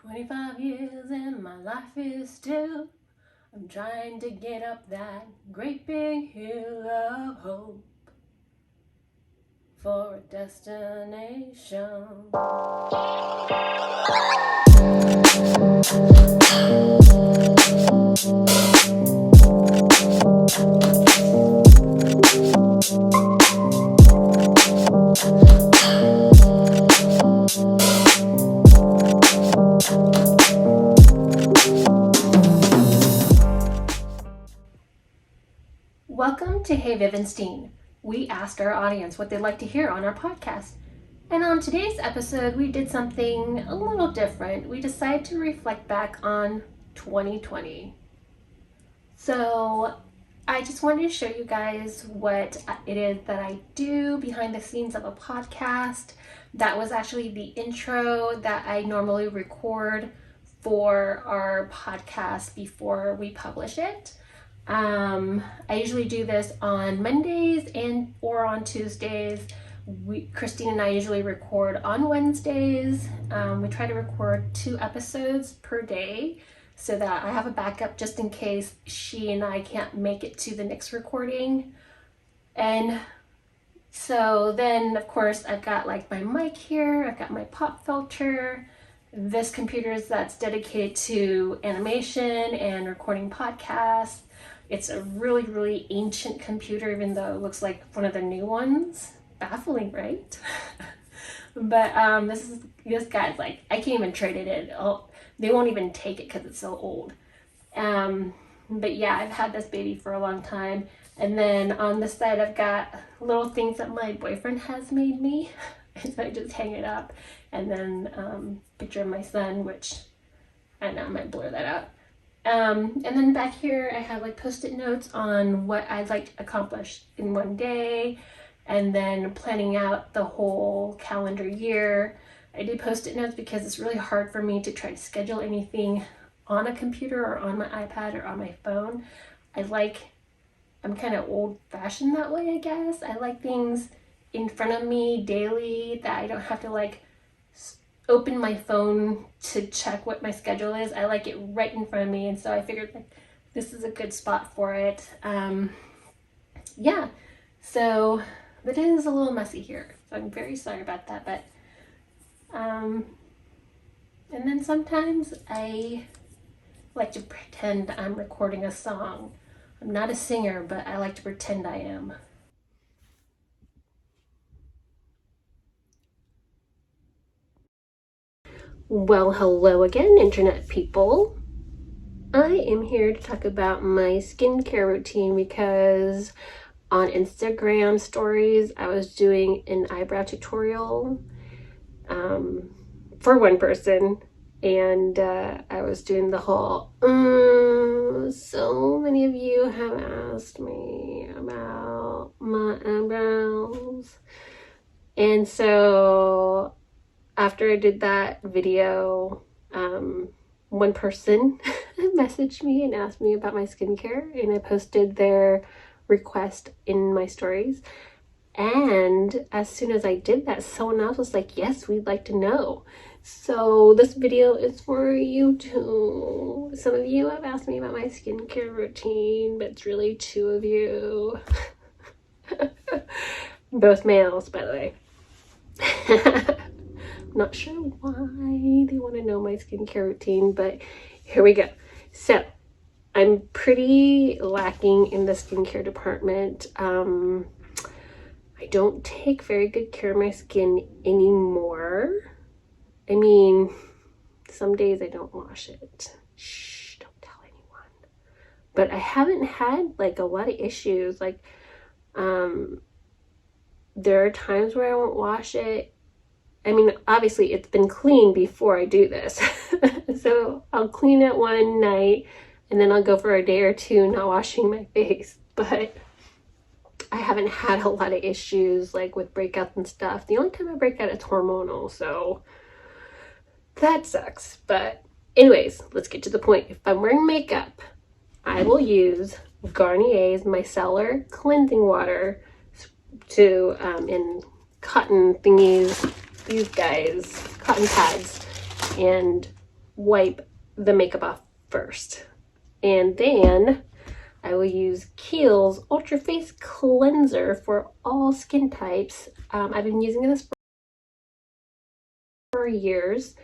25 years and my life is still, I'm trying to get up that great big hill of hope for a destination. Welcome to Hey Vivenstein. We asked our audience what they'd like to hear on our podcast. And on today's episode, we did something a little different. We decided to reflect back on 2020. So I just wanted to show you guys what it is that I do behind the scenes of a podcast. That was actually the intro that I normally record for our podcast before we publish it. I usually do this on Mondays or on Tuesdays. Christine and I usually record on Wednesdays. We try to record 2 episodes per day so that I have a backup just in case she and I can't make it to the next recording. And so then, of course, I've got like my mic here, I've got my pop filter, this computer that's dedicated to animation and recording podcasts. It's a really, really ancient computer, even though it looks like one of the new ones. Baffling, right? But this guy's like, I can't even trade it in. They won't even take it because it's so old. But yeah, I've had this baby for a long time. And then on this side, I've got little things that my boyfriend has made me. And so I just hang it up. And then picture of my son, which I know I might blur that out. And then back here I have like post-it notes on what I'd like to accomplish in one day, and then planning out the whole calendar year. I do post-it notes because it's really hard for me to try to schedule anything on a computer or on my iPad or on my phone. I'm kind of old-fashioned that way, I guess. I like things in front of me daily that I don't have to like open my phone to check what my schedule is. I like it right in front of me, and so I figured like this is a good spot for it. Yeah, so but it is a little messy here, so I'm very sorry about that. But and then sometimes I like to pretend I'm recording a song. I'm not a singer, but I like to pretend I am. Well, hello again, internet people. I am here to talk about my skincare routine because on Instagram stories, I was doing an eyebrow tutorial for one person, and I was doing the whole, so many of you have asked me about my eyebrows. And so after I did that video, one person messaged me and asked me about my skincare, and I posted their request in my stories. And as soon as I did that, someone else was like, yes, we'd like to know. So this video is for you too. Some of you have asked me about my skincare routine, but it's really 2 of you. Both males, by the way. Not sure why they want to know my skincare routine, but here we go. So I'm pretty lacking in the skincare department. I don't take very good care of my skin anymore. I mean, some days I don't wash it. Shh, don't tell anyone. But I haven't had like a lot of issues. Like, there are times where I won't wash it. I mean, obviously it's been clean before I do this. So I'll clean it one night and then I'll go for a day or 2 not washing my face. But I haven't had a lot of issues like with breakouts and stuff. The only time I break out is hormonal, so that sucks. But anyways, let's get to the point. If I'm wearing makeup, I will use Garnier's Micellar Cleansing Water to in cotton thingies, these guys, cotton pads, and wipe the makeup off first. And then I will use Kiehl's Ultra Face Cleanser for all skin types. I've been using this for years.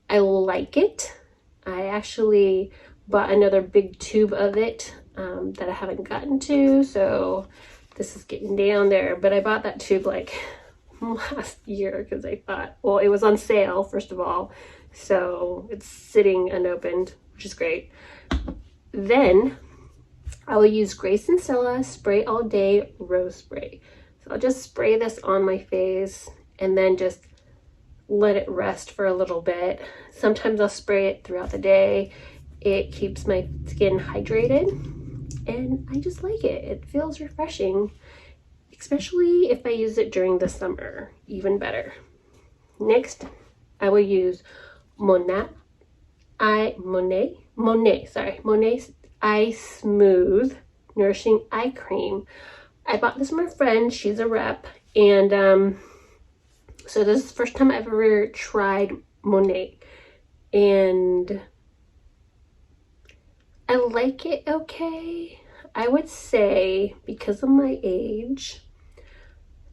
I like it. I actually bought another big tube of it that I haven't gotten to, so this is getting down there. But I bought that tube like last year because I thought, well, it was on sale, first of all, so it's sitting unopened, which is great. Then I will use Grace and Stella Spray All Day Rose Spray. So I'll just spray this on my face and then just let it rest for a little bit. Sometimes I'll spray it throughout the day. It keeps my skin hydrated and I just like it. It feels refreshing, especially if I use it during the summer, even better. Next, I will use Monat Eye Smooth Nourishing Eye Cream. I bought this from my friend. She's a rep, and so this is the first time I've ever tried Monat, and I like it okay. I would say, because of my age,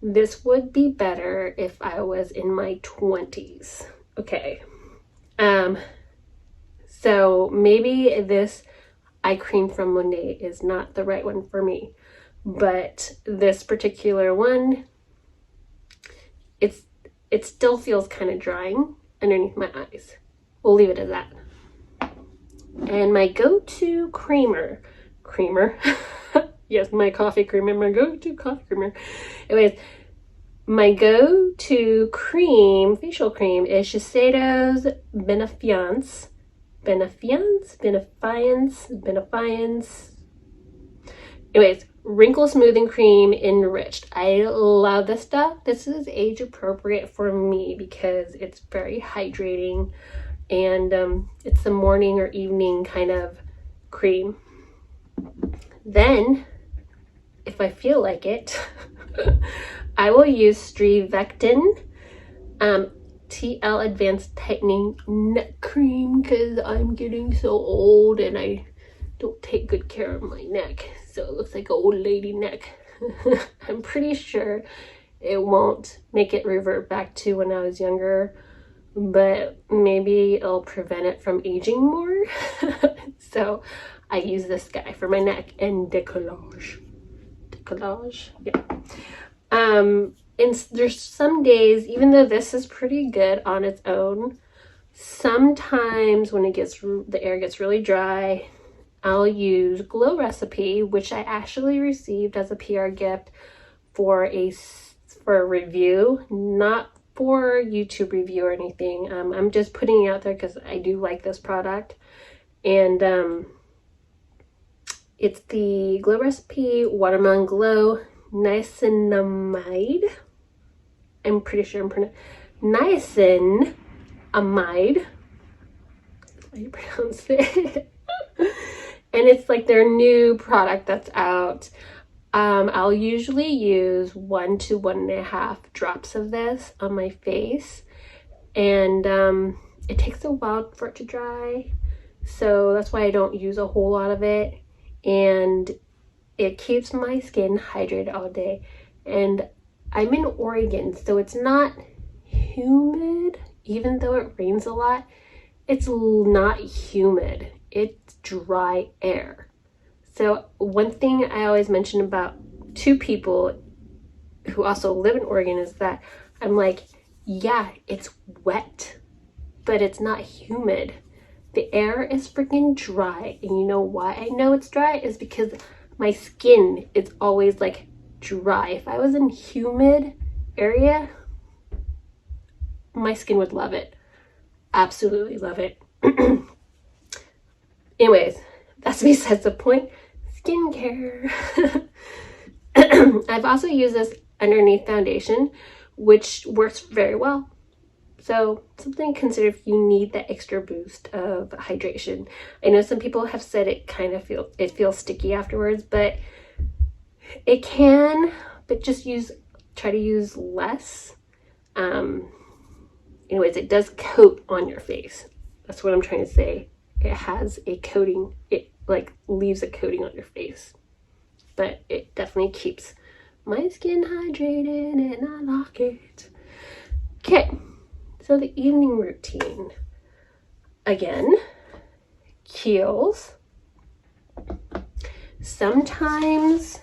this would be better if I was in my 20s. Okay. So maybe this eye cream from Monat is not the right one for me, but this particular one, it still feels kind of drying underneath my eyes. We'll leave it at that. And my go-to creamer, yes, my coffee creamer, my go-to coffee creamer. Anyways, my go-to cream, facial cream, is Shiseido's Benefiance. Anyways, wrinkle smoothing cream enriched. I love this stuff. This is age appropriate for me because it's very hydrating, and it's the morning or evening kind of cream. Then, if I feel like it, I will use Strivectin TL Advanced Tightening Neck Cream because I'm getting so old and I don't take good care of my neck, so it looks like an old lady neck. I'm pretty sure it won't make it revert back to when I was younger, but maybe it'll prevent it from aging more. So I use this guy for my neck and décollage. Yeah. And there's some days, even though this is pretty good on its own, sometimes when the air gets really dry, I'll use Glow Recipe, which I actually received as a PR gift for a review, not for YouTube review or anything. I'm just putting it out there because I do like this product, and it's the Glow Recipe Watermelon Glow Niacinamide. I'm pretty sure I'm pronouncing niacinamide. That's how you pronounce it. And it's like their new product that's out. I'll usually use 1 to 1.5 drops of this on my face, and it takes a while for it to dry, so that's why I don't use a whole lot of it, and it keeps my skin hydrated all day. And I'm in Oregon, so it's not humid. Even though it rains a lot, it's not humid. It's dry air. So one thing I always mention about two people who also live in Oregon is that I'm like, yeah, it's wet, but it's not humid. The air is freaking dry. And you know why I know it's dry is because my skin is always like dry. If I was in humid area, my skin would love it. Absolutely love it. Anyways, that's besides the point. Skincare. I've also used this underneath foundation, which works very well. So something to consider if you need that extra boost of hydration. I know some people have said it kind of feels sticky afterwards, but it can, but just try to use less. Anyways, it does coat on your face. That's what I'm trying to say. It has a coating. It like leaves a coating on your face. But it definitely keeps my skin hydrated, and I like it. Okay, so the evening routine. Again, Kiehl's. Sometimes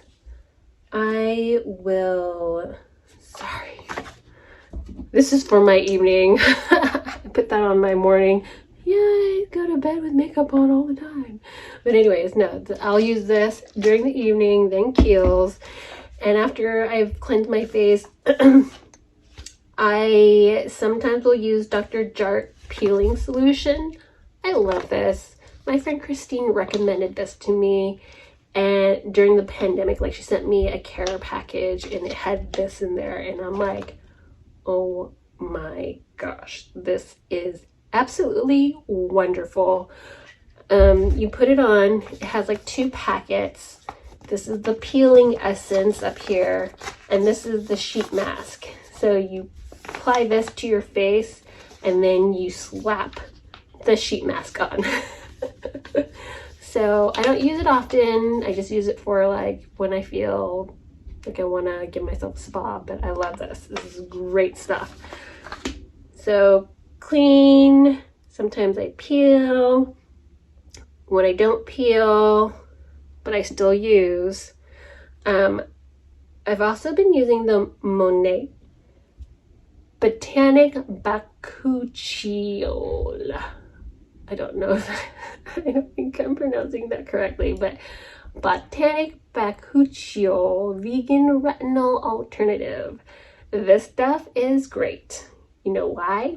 I will, sorry, this is for my evening. I put that on my morning. Yeah, I go to bed with makeup on all the time. But anyways, no, I'll use this during the evening, then Kiehl's. And after I've cleansed my face, I sometimes will use Dr. Jart peeling solution. I love this. My friend Christine recommended this to me, and during the pandemic, like she sent me a care package and it had this in there, and I'm like, oh my gosh, this is absolutely wonderful. You put it on, it has like 2 packets. This is the peeling essence up here, and this is the sheet mask. So you apply this to your face and then you slap the sheet mask on. So I don't use it often. I just use it for like when I feel like I want to give myself a spa, but I love this. This is great stuff. So clean, sometimes I peel. When I don't peel, but I still use, I've also been using the Monat Botanic Bakuchiol. I don't know if I don't think I'm pronouncing that correctly, but Botanic Bakuchiol Vegan Retinol Alternative. This stuff is great. You know why?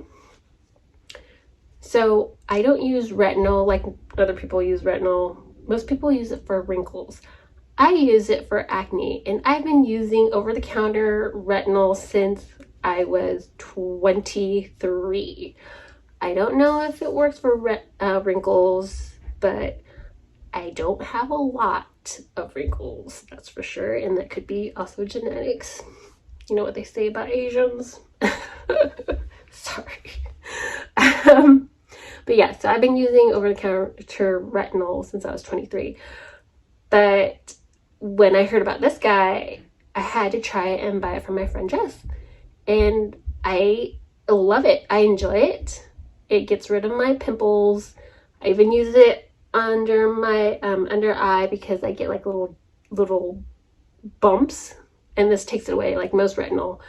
So I don't use retinol like other people use retinol. Most people use it for wrinkles. I use it for acne, and I've been using over-the-counter retinol since I was 23. I don't know if it works for wrinkles, but I don't have a lot of wrinkles, that's for sure, and that could be also genetics. You know what they say about Asians? Sorry. But yeah, so I've been using over-the-counter retinol since I was 23. But when I heard about this guy, I had to try it and buy it from my friend Jess. And I love it. I enjoy it. It gets rid of my pimples. I even use it under my under eye because I get like little bumps, and this takes it away like most retinol.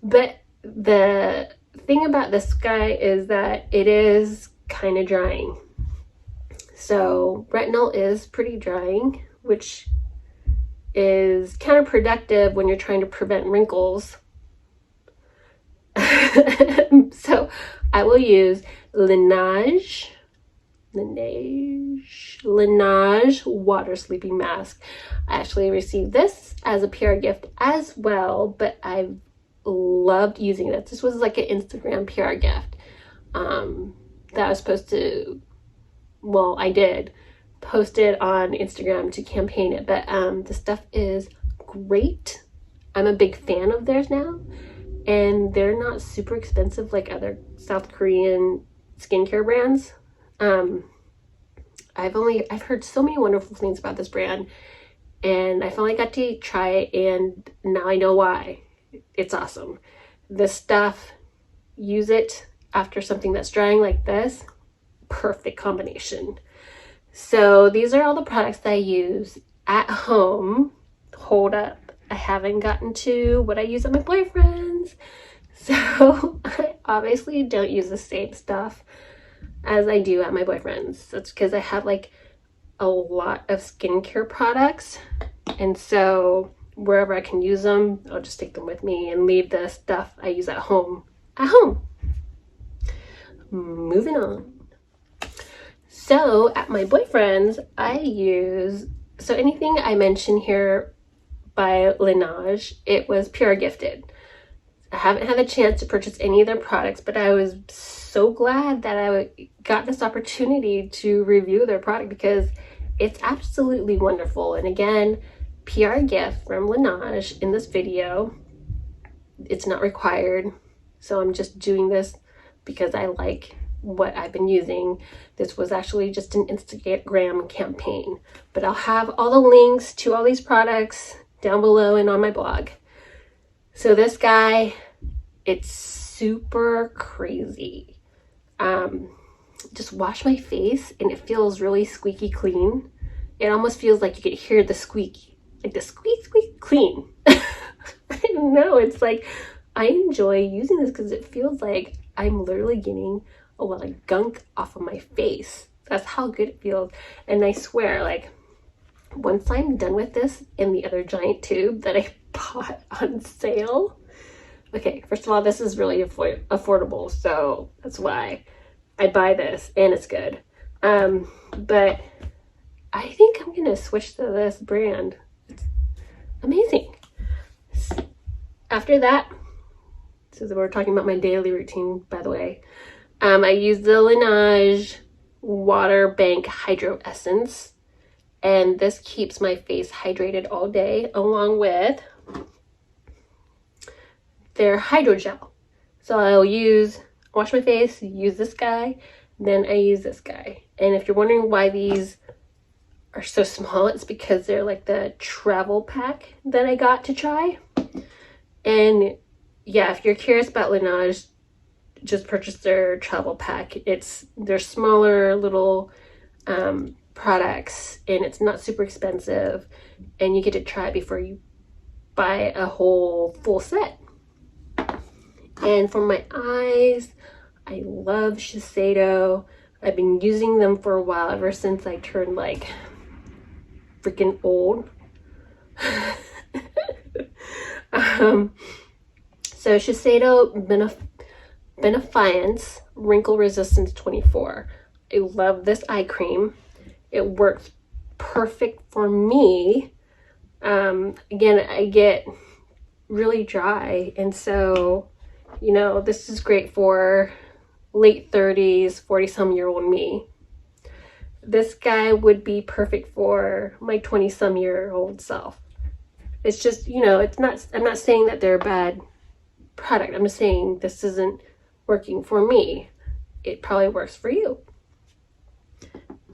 But the thing about this guy is that it is kind of drying. So retinol is pretty drying, which is counterproductive when you're trying to prevent wrinkles. So I will use Linage water sleeping mask. I actually received this as a PR gift as well, but I've loved using it. This was like an Instagram PR gift that I was supposed to, well, I did post it on Instagram to campaign it, but the stuff is great. I'm a big fan of theirs now, and they're not super expensive like other South Korean skincare brands. I've heard so many wonderful things about this brand, and I finally got to try it, and now I know why. It's awesome. This stuff, use it after something that's drying like this. Perfect combination. So these are all the products that I use at home. Hold up, I haven't gotten to what I use at my boyfriend's. So I obviously don't use the same stuff as I do at my boyfriend's. That's because I have like a lot of skincare products, and so wherever I can use them, I'll just take them with me and leave the stuff I use at home. Moving on. So at my boyfriend's, I use, so anything I mention here by Linage, it was PR gifted. I haven't had a chance to purchase any of their products, but I was so glad that I got this opportunity to review their product because it's absolutely wonderful. And again, PR gift from Linage in this video. It's not required, so I'm just doing this because I like what I've been using. This was actually just an Instagram campaign, but I'll have all the links to all these products down below and on my blog. So this guy, it's super crazy. Just wash my face and it feels really squeaky clean. It almost feels like you could hear the squeak, like the squeak, squeak clean. I don't know, it's like, I enjoy using this because it feels like I'm literally getting a lot of gunk off of my face. That's how good it feels. And I swear, like, once I'm done with this in the other giant tube that I bought on sale, okay, first of all, this is really affordable, so that's why I buy this, and it's good. But I think I'm gonna switch to this brand. It's amazing. After that, so we're talking about my daily routine, by the way. I use the Linage Water Bank Hydro Essence, and this keeps my face hydrated all day, along with their hydrogel. So I'll wash my face, use this guy, then I use this guy. And if you're wondering why these are so small, it's because they're like the travel pack that I got to try. And yeah, if you're curious about Linage, just purchase their travel pack. They're smaller little products, and it's not super expensive, and you get to try it before you buy a whole full set. And for my eyes, I love Shiseido. I've been using them for a while, ever since I turned like freaking old. So Shiseido Benefiance Wrinkle Resistance 24. I love this eye cream. It works perfect for me. Again, I get really dry, and so, you know, this is great for late 30s, 40-some-year-old me. This guy would be perfect for my 20-some-year-old self. It's just, you know, I'm not saying that they're a bad product. I'm just saying this isn't working for me. It probably works for you.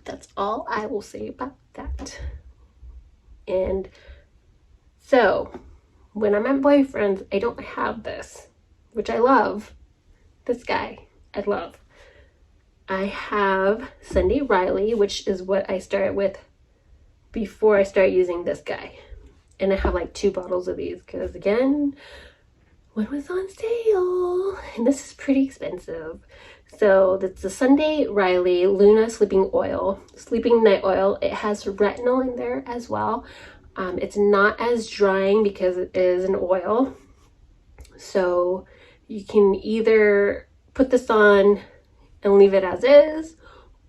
That's all I will say about that. And so, when I'm at boyfriends, I don't have this, which I love. This guy, I love. I have Sunday Riley, which is what I started with before I started using this guy. And I have like 2 bottles of these because, again, one was on sale, and this is pretty expensive. So that's the Sunday Riley Luna Sleeping Night Oil. It has retinol in there as well. It's not as drying because it is an oil. So you can either put this on and leave it as is,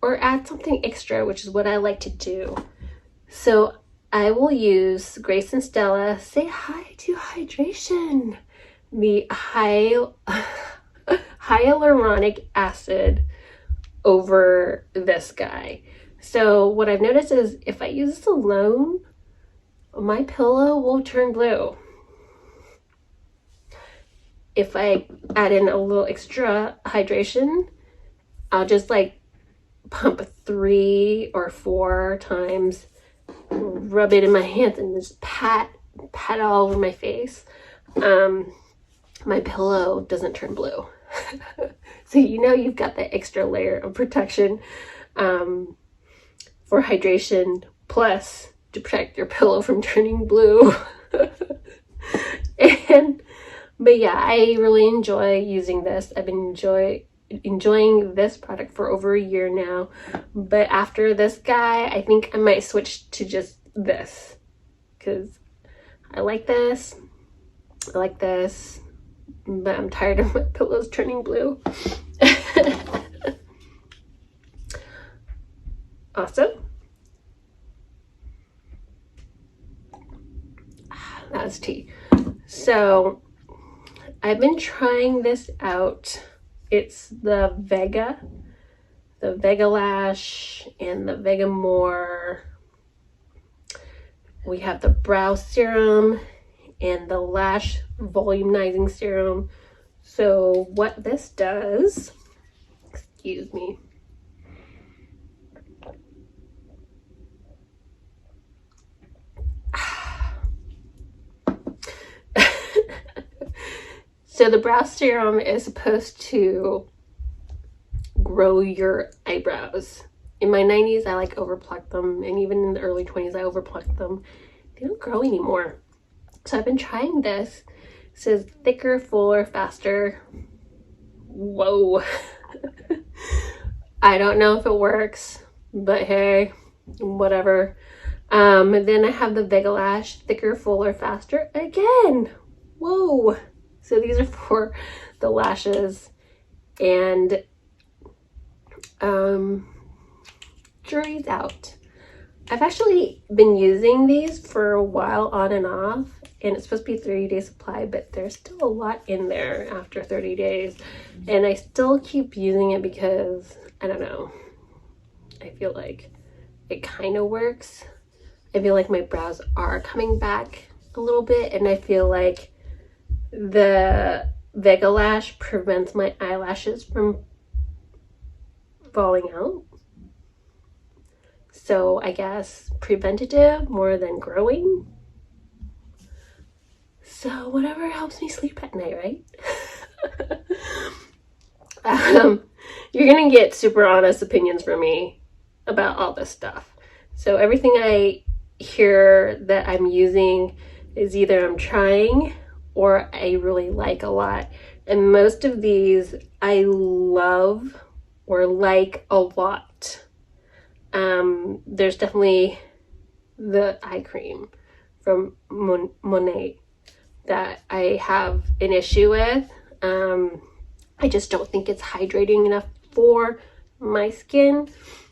or add something extra, which is what I like to do. So I will use Grace and Stella Say Hi to Hydration, the hyaluronic acid over this guy. So what I've noticed is if I use this alone, my pillow will turn blue. If I add in a little extra hydration, I'll just like pump 3 or 4 times, rub it in my hands, and just pat it all over my face. My pillow doesn't turn blue. So you know you've got that extra layer of protection for hydration, plus to protect your pillow from turning blue. But yeah, I really enjoy using this. I've been enjoying this product for over a year now. But after this guy, I think I might switch to just this, because I like this, but I'm tired of my pillows turning blue. Awesome. That's tea. So I've been trying this out. It's the Vega Lash and the Vega More. We have the brow serum and the lash volumizing serum. So what this does, Excuse me. So the brow serum is supposed to grow your eyebrows. In my 90s, I like overplucked them, and even in the early 20s, I overplucked them. They don't grow anymore. So I've been trying this. It says thicker, fuller, faster. Whoa. I don't know if it works, but hey, whatever. Then I have the Vega Lash, thicker, fuller, faster. Again, whoa. So these are for the lashes, and jury's out. I've actually been using these for a while on and off, and it's supposed to be 30-day supply, but there's still a lot in there after 30 days, and I still keep using it because, I don't know, I feel like it kind of works. I feel like my brows are coming back a little bit, and I feel like the Vega Lash prevents my eyelashes from falling out. So I guess preventative more than growing. So whatever helps me sleep at night, right? You're gonna get super honest opinions from me about all this stuff. So everything I hear that I'm using is either I'm trying or I really like a lot. And most of these I love or like a lot. There's definitely the eye cream from Monat that I have an issue with. I just don't think it's hydrating enough for my skin,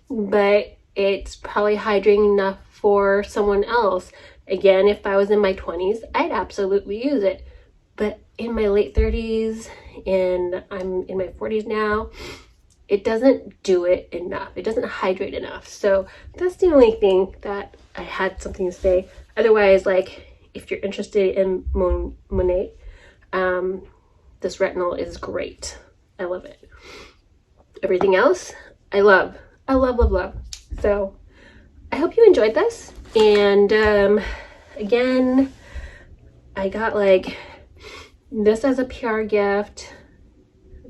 but it's probably hydrating enough for someone else. Again, if I was in my 20s, I'd absolutely use it. But in my late 30s, and I'm in my 40s now, it doesn't do it enough. It doesn't hydrate enough. So that's the only thing that I had something to say. Otherwise, like, if you're interested in Monat, this retinol is great. I love it. Everything else, I love. I love, love, love. So I hope you enjoyed this. And again, I got like this as a PR gift,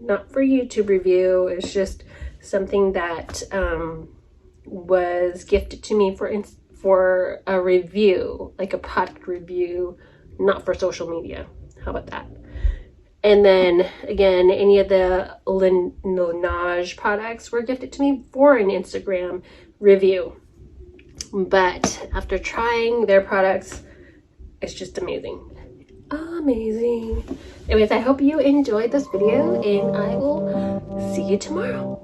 not for YouTube review. It's just something that was gifted to me for a review, like a product review, not for social media. How about that? And then again, any of the Linage products were gifted to me for an Instagram review. But after trying their products, it's just amazing. Amazing. Anyways, I hope you enjoyed this video, and I will see you tomorrow.